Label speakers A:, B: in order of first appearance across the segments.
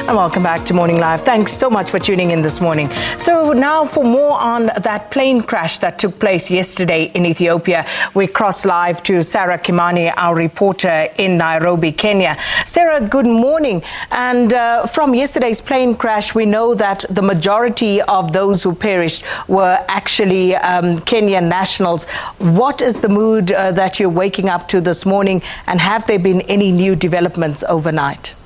A: And welcome back to Morning Live. Thanks so much for tuning in this morning. So now for more on that plane crash that took place yesterday in Ethiopia, we cross live to Sarah Kimani, our reporter in Nairobi, Kenya. Sarah, good morning. And from yesterday's plane crash, we know that the majority of those who perished were actually Kenyan nationals. What is the mood that you're waking up to this morning, and have there been any new developments overnight?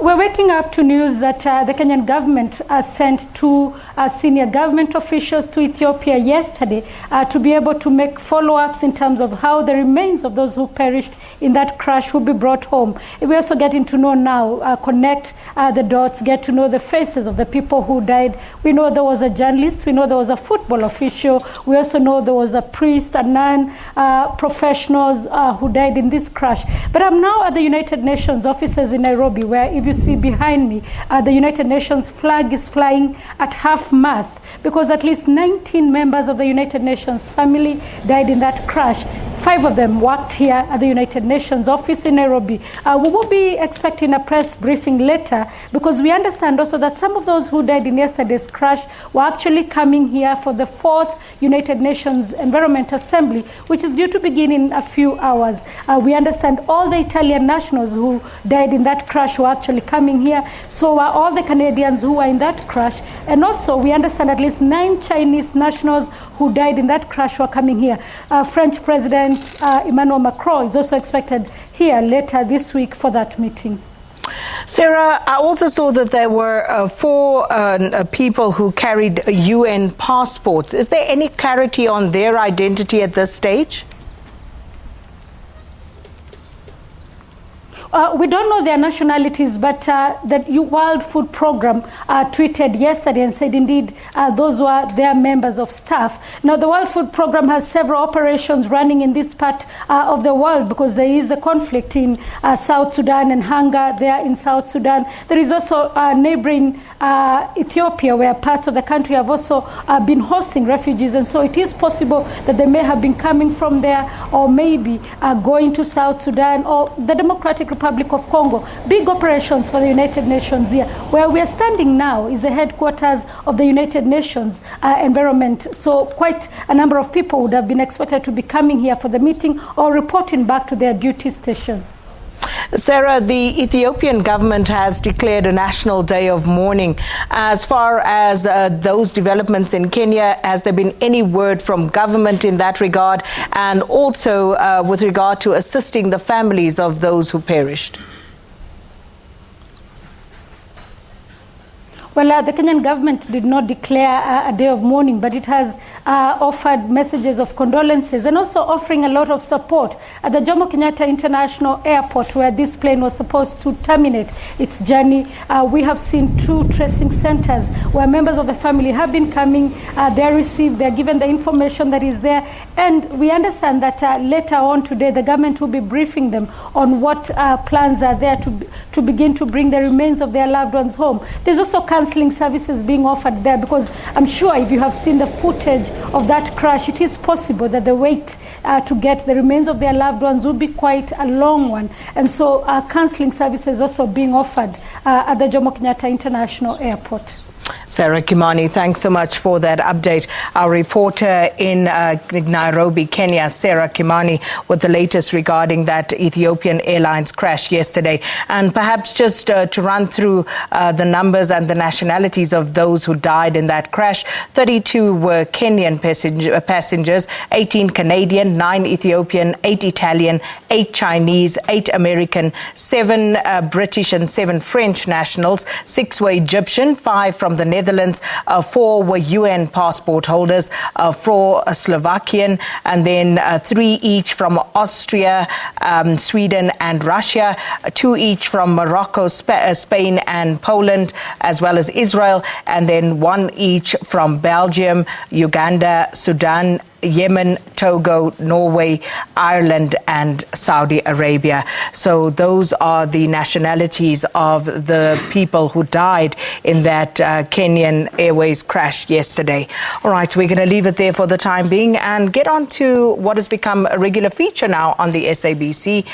B: We're waking up to news that the Kenyan government sent two senior government officials to Ethiopia yesterday to be able to make follow-ups in terms of how the remains of those who perished in that crash will be brought home. We're also getting to know now, connect the dots, get to know the faces of the people who died. We know there was a journalist, we know there was a football official, we also know there was a priest, a nun, professionals who died in this crash. But I'm now at the United Nations offices in Nairobi, where if you see behind me, the United Nations flag is flying at half-mast because at least 19 members of the United Nations family died in that crash. 5 of them worked here at the United Nations office in Nairobi. We will be expecting a press briefing later because we understand also that some of those who died in yesterday's crash were actually coming here for the 4th United Nations Environment Assembly, which is due to begin in a few hours. We understand all the Italian nationals who died in that crash were actually coming here. So all the Canadians who were in that crash. And also we understand at least 9 Chinese nationals who died in that crash were coming here. French President Emmanuel Macron is also expected here later this week for that meeting.
A: Sarah, I also saw that there were 4 people who carried UN passports. Is there any clarity on their identity at this stage?
B: We don't know their nationalities, but the World Food Programme tweeted yesterday and said indeed those were their members of staff. Now the World Food Programme has several operations running in this part of the world because there is a conflict in South Sudan and hunger there in South Sudan. There is also neighboring Ethiopia, where parts of the country have also been hosting refugees, and so it is possible that they may have been coming from there or maybe going to South Sudan or the Democratic Republic of Congo. Big operations for the United Nations here. Where we are standing now is the headquarters of the United Nations environment. So quite a number of people would have been expected to be coming here for the meeting or reporting back to their duty station.
A: Sarah, the Ethiopian government has declared a national day of mourning. As far as those developments in Kenya, has there been any word from government in that regard, and also with regard to assisting the families of those who perished?
B: Well, the Kenyan government did not declare a day of mourning, but it has offered messages of condolences and also offering a lot of support at the Jomo Kenyatta International Airport, where this plane was supposed to terminate its journey. We have seen 2 tracing centers where members of the family have been coming. They're given the information that is there. And we understand that later on today, the government will be briefing them on what plans are there to begin to bring the remains of their loved ones home. There's also counseling services being offered there, because I'm sure if you have seen the footage of that crash, it is possible that the wait to get the remains of their loved ones will be quite a long one. And so counseling services also being offered at the Jomo Kenyatta International Airport.
A: Sarah Kimani, thanks so much for that update. Our reporter in Nairobi, Kenya, Sarah Kimani, with the latest regarding that Ethiopian Airlines crash yesterday. And perhaps just to run through the numbers and the nationalities of those who died in that crash. 32 were Kenyan passengers, 18 Canadian, 9 Ethiopian, 8 Italian, 8 Chinese, 8 American, 7 British and 7 French nationals, 6 were Egyptian, 5 from the Netherlands, 4 were UN passport holders, 4 Slovakian, and then 3 each from Austria, Sweden and Russia, 2 each from Morocco, Spain and Poland, as well as Israel, and then 1 each from Belgium, Uganda, Sudan, Yemen, Togo, Norway, Ireland and Saudi Arabia. So those are the nationalities of the people who died in that Kenyan Airways crash yesterday. All right, we're going to leave it there for the time being and get on to what has become a regular feature now on the SABC.